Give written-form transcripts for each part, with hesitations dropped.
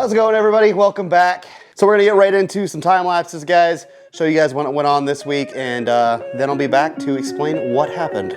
How's it going, everybody? Welcome back. So we're gonna get right into some time lapses, guys. Show you guys what went on this week, and then I'll be back to explain what happened.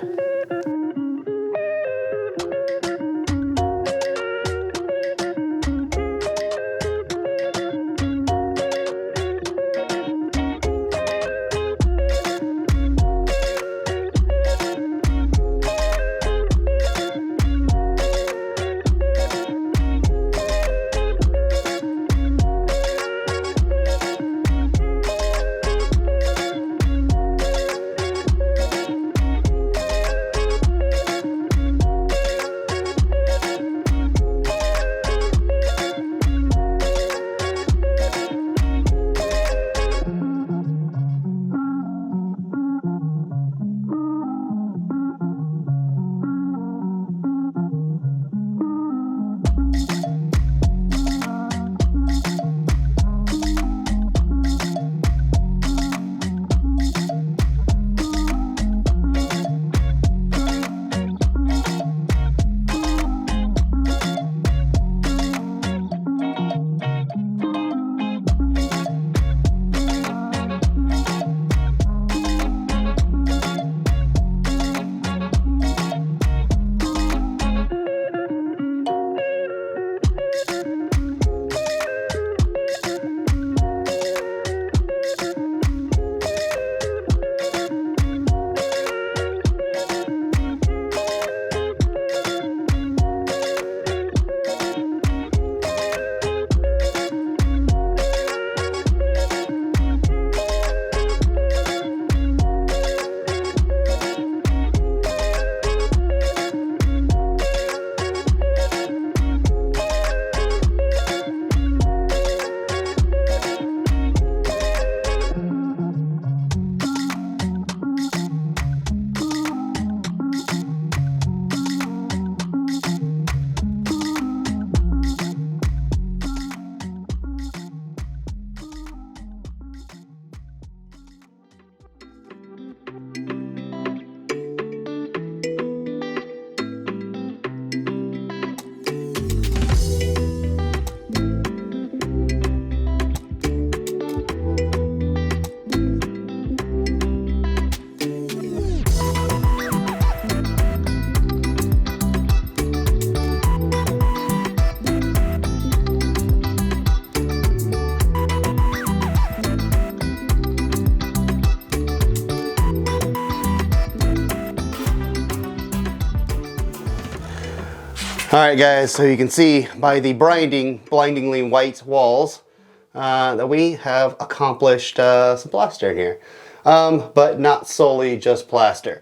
Alright guys, so you can see by the blindingly white walls that we have accomplished some plaster here. But not solely just plaster.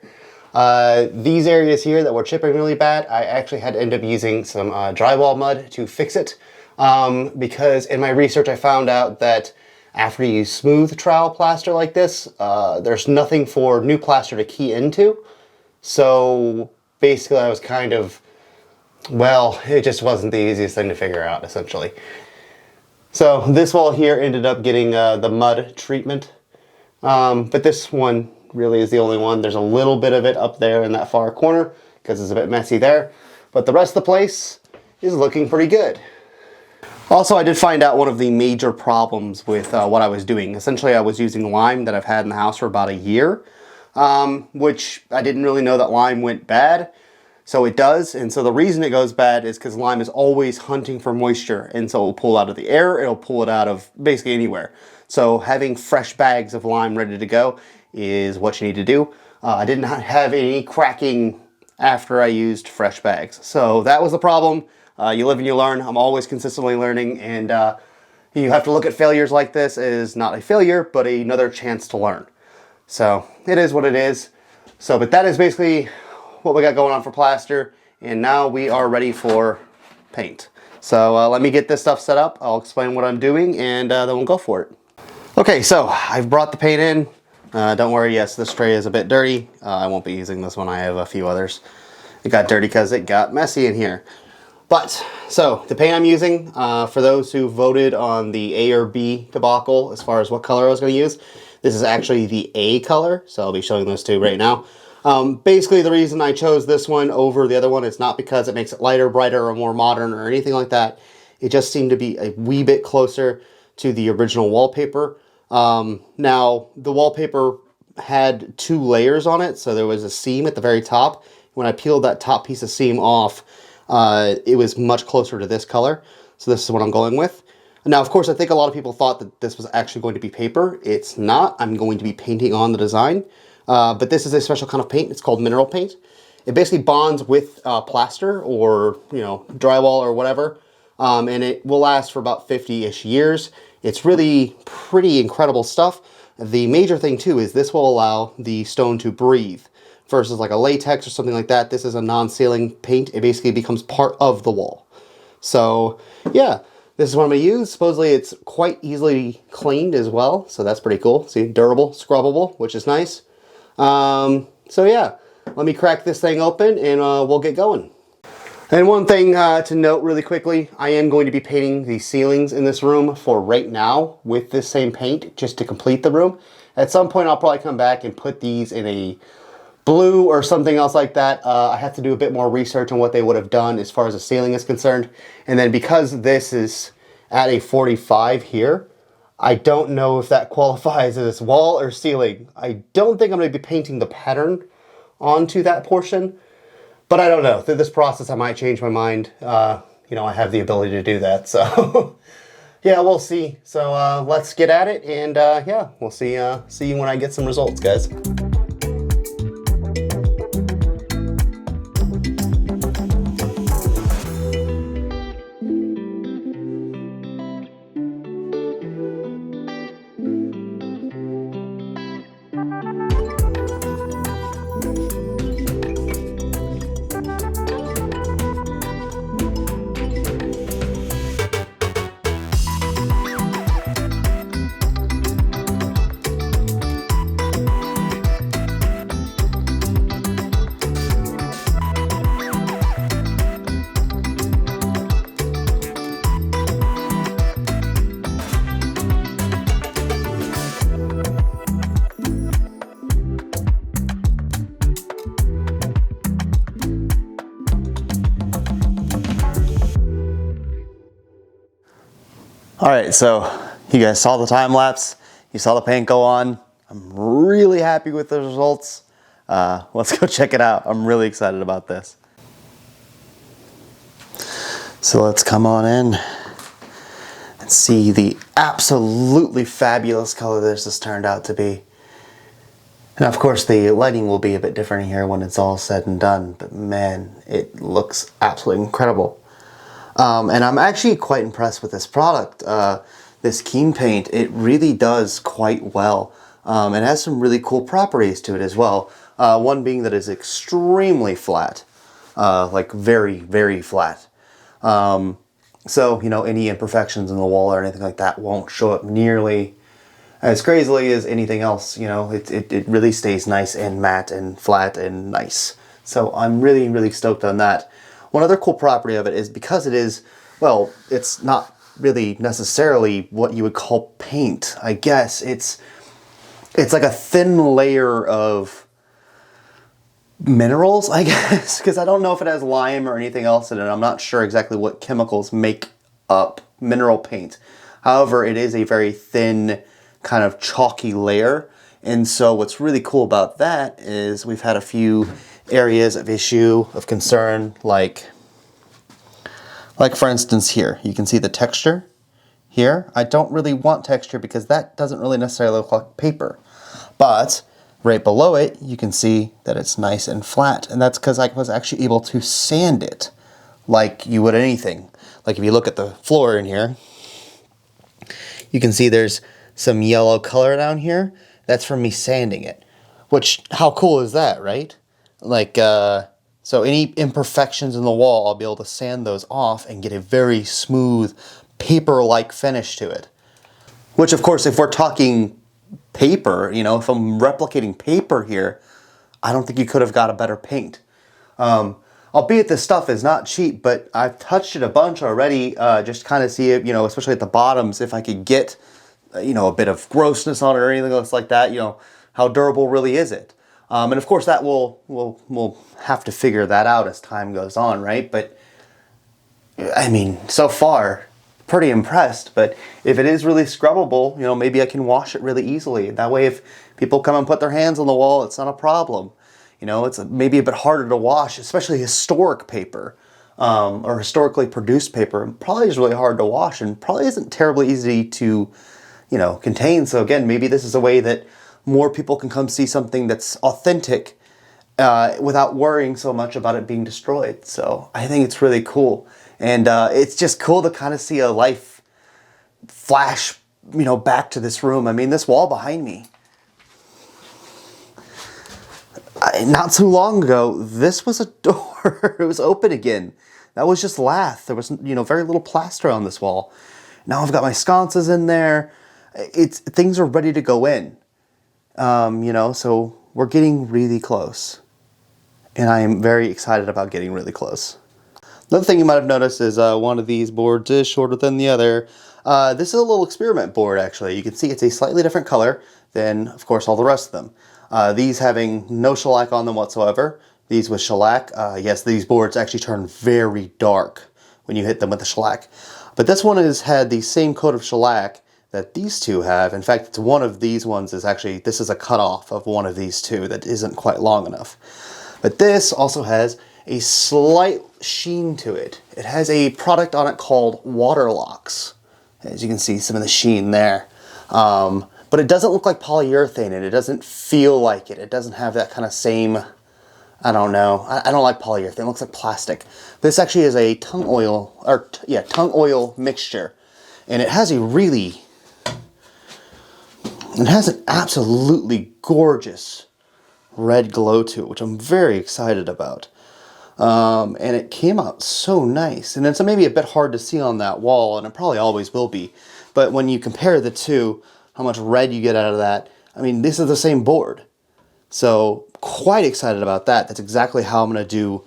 These areas here that were chipping really bad, I actually had to end up using some drywall mud to fix it. Because in my research I found out that after you use smooth trowel plaster like this, there's nothing for new plaster to key into. So basically I was kind of, well, it just wasn't the easiest thing to figure out, essentially. So this wall here ended up getting the mud treatment, but this one really is the only one. There's a little bit of it up there in that far corner because it's a bit messy there, but the rest of the place is looking pretty good. Also, I did find out one of the major problems with what I was doing. Essentially, I was using lime that I've had in the house for about a year, which I didn't really know that lime went bad. So it does, and so the reason it goes bad is because lime is always hunting for moisture, and so it'll pull out of the air, it'll pull it out of basically anywhere. So having fresh bags of lime ready to go is what you need to do. I did not have any cracking after I used fresh bags. So that was the problem. You live and you learn. I'm always consistently learning, and you have to look at failures like this as not a failure, but another chance to learn. So it is what it is. So, but that is basically what we got going on for plaster, and now we are ready for paint. So let me get this stuff set up. I'll explain what I'm doing, and then we'll go for it. Okay, so I've brought the paint in. Don't worry, yes, this tray is a bit dirty. I won't be using this one. I have a few others. It got dirty because it got messy in here. But, so, the paint I'm using, for those who voted on the A or B debacle as far as what color I was going to use, this is actually the A color, so I'll be showing those two right now. Basically, the reason I chose this one over the other one is not because it makes it lighter, brighter, or more modern or anything like that. It just seemed to be a wee bit closer to the original wallpaper. Now, the wallpaper had 2 layers on it, so there was a seam at the very top. When I peeled that top piece of seam off, it was much closer to this color. So this is what I'm going with. Now, of course, I think a lot of people thought that this was actually going to be paper. It's not. I'm going to be painting on the design. But this is a special kind of paint. It's called mineral paint. It basically bonds with plaster or, drywall or whatever. And it will last for about 50-ish years. It's really pretty incredible stuff. The major thing too is this will allow the stone to breathe. Versus like a latex or something like that, this is a non-sealing paint. It basically becomes part of the wall. So yeah, this is what I'm going to use. Supposedly it's quite easily cleaned as well, so that's pretty cool. See, durable, scrubbable, which is nice. So yeah, let me crack this thing open and we'll get going. And one thing to note really quickly, I am going to be painting the ceilings in this room for right now with this same paint just to complete the room. At some point I'll probably come back and put these in a blue or something else like that. I have to do a bit more research on what they would have done as far as the ceiling is concerned. And then because this is at a 45 here, I don't know if that qualifies as wall or ceiling. I don't think I'm going to be painting the pattern onto that portion, but I don't know. Through this process, I might change my mind. I have the ability to do that, so yeah, we'll see. So let's get at it, and yeah, we'll see you when I get some results, guys. All right, so you guys saw the time lapse. You saw the paint go on. I'm really happy with the results. Let's go check it out. I'm really excited about this. So let's come on in and see the absolutely fabulous color this has turned out to be. And of course the lighting will be a bit different here when it's all said and done, but man, it looks absolutely incredible. And I'm actually quite impressed with this product. This Keen paint, it really does quite well. It has some really cool properties to it as well. One being that it's extremely flat, like very, very flat. So, any imperfections in the wall or anything like that won't show up nearly as crazily as anything else. It really stays nice and matte and flat and nice. So I'm really, really stoked on that. One other cool property of it is because it is, well, it's not really necessarily what you would call paint. I guess it's like a thin layer of minerals, I guess, because I don't know if it has lime or anything else in it. I'm not sure exactly what chemicals make up mineral paint. However, it is a very thin kind of chalky layer. And so what's really cool about that is we've had a few areas of issue, of concern, like for instance here, you can see the texture here. I don't really want texture because that doesn't really necessarily look like paper. But right below it, you can see that it's nice and flat. And that's because I was actually able to sand it like you would anything. Like if you look at the floor in here, you can see there's some yellow color down here. That's from me sanding it. Which, how cool is that, right? Like, so any imperfections in the wall, I'll be able to sand those off and get a very smooth, paper-like finish to it. Which, of course, if we're talking paper, if I'm replicating paper here, I don't think you could have got a better paint. Albeit this stuff is not cheap, but I've touched it a bunch already, just kind of see it, especially at the bottoms, if I could get, a bit of grossness on it or anything else like that, how durable really is it? And of course that we'll have to figure that out as time goes on, right? But I mean, so far pretty impressed. But if it is really scrubbable, you know, maybe I can wash it really easily. That way, if people come and put their hands on the wall, it's not a problem. You know, it's maybe a bit harder to wash, especially historic paper or historically produced paper. Probably is really hard to wash and probably isn't terribly easy to, you know, contain. So again, maybe this is a way that more people can come see something that's authentic without worrying so much about it being destroyed. So I think it's really cool. And it's just cool to kind of see a life flash, you know, back to this room. I mean, this wall behind me, not too long ago, this was a door. It was open again. That was just lath. There was, you know, very little plaster on this wall. Now I've got my sconces in there. Things are ready to go in. You know, so we're getting really close. And I am very excited about getting really close. Another thing you might have noticed is one of these boards is shorter than the other. This is a little experiment board, actually. You can see it's a slightly different color than, of course, all the rest of them. These having no shellac on them whatsoever. These with shellac. Yes, these boards actually turn very dark when you hit them with the shellac. But this one has had the same coat of shellac that these two have. In fact, it's one of these ones is actually, this is a cutoff of one of these two that isn't quite long enough. But this also has a slight sheen to it. It has a product on it called Waterlocks. As you can see, some of the sheen there. But it doesn't look like polyurethane, and it doesn't feel like it. It doesn't have that kind of same, I don't know. I don't like polyurethane. It looks like plastic. This actually is a tung oil mixture. And it has an absolutely gorgeous red glow to it, which I'm very excited about. And it came out so nice. And it's maybe a bit hard to see on that wall, and it probably always will be. But when you compare the two, how much red you get out of that, I mean, this is the same board. So quite excited about that. That's exactly how I'm going to do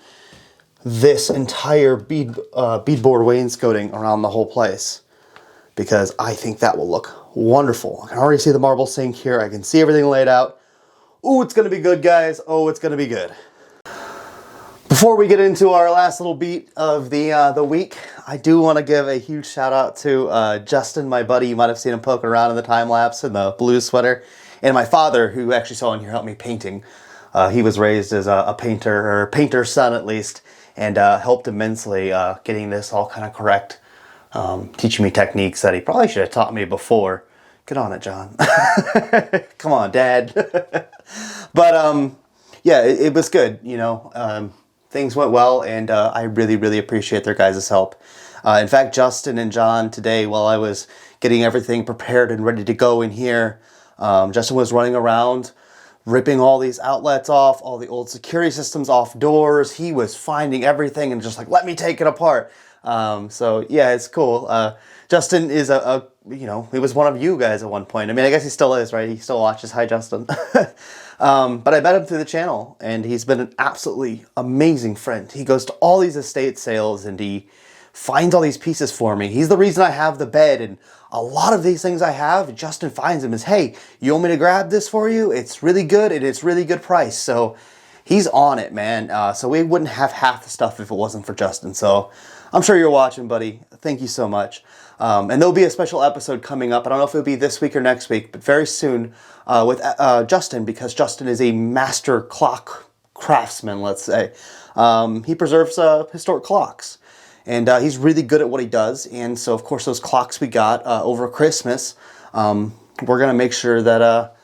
this entire beadboard wainscoting around the whole place, because I think that will look wonderful. I can already see the marble sink here. I can see everything laid out. Ooh, it's going to be good, guys. Oh, it's going to be good. Before we get into our last little beat of the week, I do want to give a huge shout out to Justin, my buddy. You might have seen him poking around in the time lapse in the blue sweater, and my father, who actually saw in here help me painting. He was raised as a painter, or painter's son at least, and helped immensely getting this all kind of correct, teaching me techniques that he probably should have taught me before. Get on it, John. Come on, Dad. But yeah, it was good, you know. Things went well, and I really, really appreciate their guys' help. In fact, Justin and John today, while I was getting everything prepared and ready to go in here, Justin was running around, ripping all these outlets off, all the old security systems off doors. He was finding everything and just like, let me take it apart. So yeah, it's cool. Justin is you know, he was one of you guys at one point. I mean, I guess he still is, right? He still watches. Hi, Justin. But I met him through the channel, and he's been an absolutely amazing friend. He goes to all these estate sales, and he finds all these pieces for me. He's the reason I have the bed, and a lot of these things I have, Justin finds them as, hey, you want me to grab this for you? It's really good, and it's really good price. So he's on it, man. So we wouldn't have half the stuff if it wasn't for Justin. So I'm sure you're watching, buddy. Thank you so much. And there'll be a special episode coming up. I don't know if it'll be this week or next week, but very soon with Justin, because Justin is a master clock craftsman, let's say. He preserves historic clocks, and he's really good at what he does. And so, of course, those clocks we got over Christmas, we're going to make sure that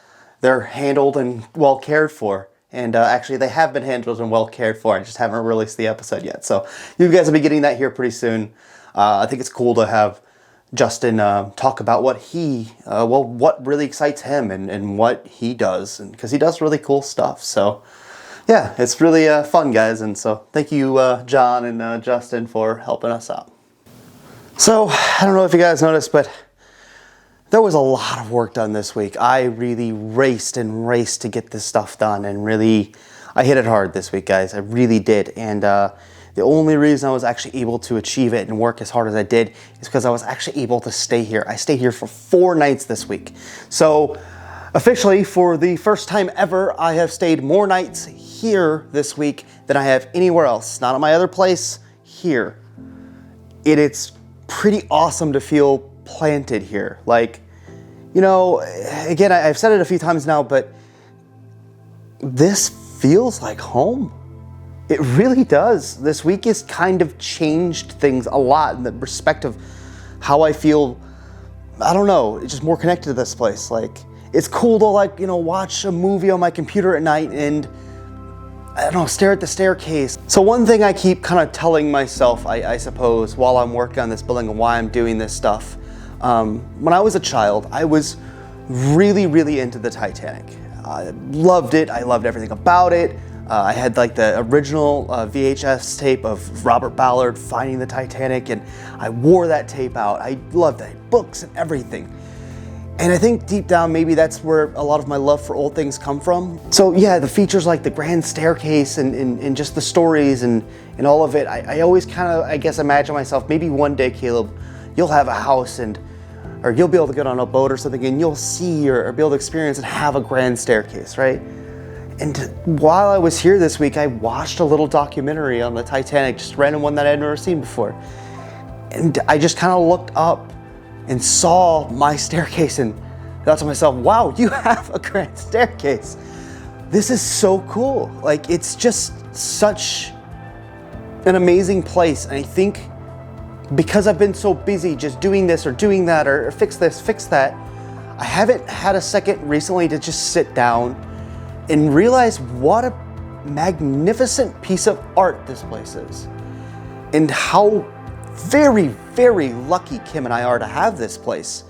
they're handled and well cared for. And actually, they have been handled and well cared for. I just haven't released the episode yet. So you guys will be getting that here pretty soon. I think it's cool to have Justin talk about what what really excites him and what he does, and because he does really cool stuff. So yeah, it's really fun, guys. And so thank you, John and Justin, for helping us out. So I don't know if you guys noticed, but there was a lot of work done this week. I really raced to get this stuff done, and really, I hit it hard this week, guys. I really did. And the only reason I was actually able to achieve it and work as hard as I did is because I was actually able to stay here. I stayed here for 4 nights this week. So officially, for the first time ever, I have stayed more nights here this week than I have anywhere else. Not at my other place, here. It's pretty awesome to feel planted here. Like, you know, again, I've said it a few times now, but this feels like home. It really does. This week has kind of changed things a lot in the respect of how I feel. I don't know, it's just more connected to this place. Like, it's cool to, like, you know, watch a movie on my computer at night and, I don't know, stare at the staircase. So one thing I keep kind of telling myself, I suppose, while I'm working on this building and why I'm doing this stuff, when I was a child, I was really, really into the Titanic. I loved it. I loved everything about it. I had like the original VHS tape of Robert Ballard finding the Titanic, and I wore that tape out. I loved it, books and everything. And I think deep down, maybe that's where a lot of my love for old things come from. So yeah, the features like the grand staircase and just the stories and all of it, I always kind of, I guess, imagine myself, maybe one day, Caleb, you'll have a house or you'll be able to get on a boat or something and you'll see or be able to experience and have a grand staircase, right? And while I was here this week, I watched a little documentary on the Titanic, just a random one that I'd never seen before. And I just kind of looked up and saw my staircase and thought to myself, wow, you have a grand staircase. This is so cool. Like, it's just such an amazing place. And I think because I've been so busy just doing this or doing that or fix this, fix that, I haven't had a second recently to just sit down and realize what a magnificent piece of art this place is. And how very, very lucky Kim and I are to have this place.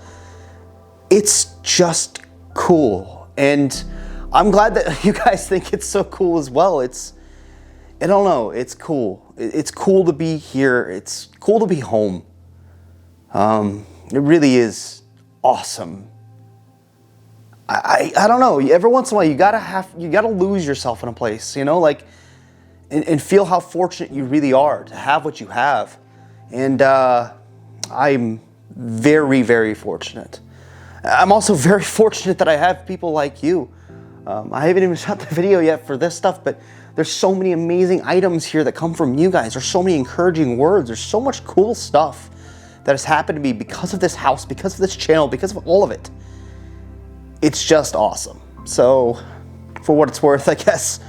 It's just cool. And I'm glad that you guys think it's so cool as well. I don't know, it's cool. It's cool to be here. It's cool to be home. It really is awesome. I don't know, every once in a while you gotta lose yourself in a place, you know, like, and feel how fortunate you really are to have what you have. And I'm very, very fortunate. I'm also very fortunate that I have people like you. I haven't even shot the video yet for this stuff, but there's so many amazing items here that come from you guys. There's so many encouraging words. There's so much cool stuff that has happened to me because of this house, because of this channel, because of all of it. It's just awesome. So, for what it's worth, I guess,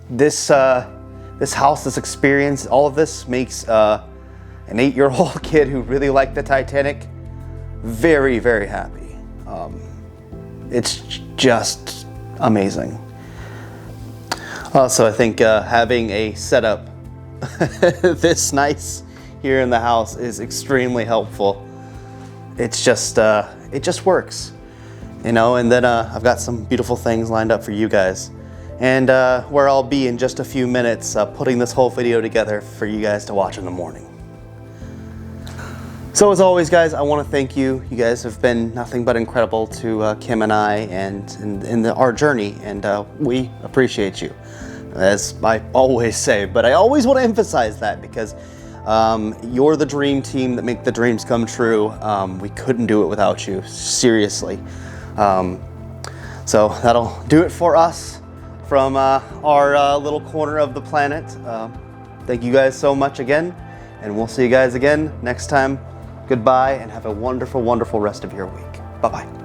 this house, this experience, all of this makes an 8-year-old kid who really liked the Titanic very, very happy. It's just amazing. Also, I think having a setup this nice here in the house is extremely helpful. It's just, it just works, you know. And then I've got some beautiful things lined up for you guys. And where I'll be in just a few minutes putting this whole video together for you guys to watch in the morning. So as always, guys, I want to thank you. You guys have been nothing but incredible to Kim and I and in our journey, and we appreciate you, as I always say. But I always want to emphasize that because you're the dream team that make the dreams come true. We couldn't do it without you, seriously. So that'll do it for us from our little corner of the planet. Thank you guys so much again, and we'll see you guys again next time. Goodbye, and have a wonderful, wonderful rest of your week. Bye-bye.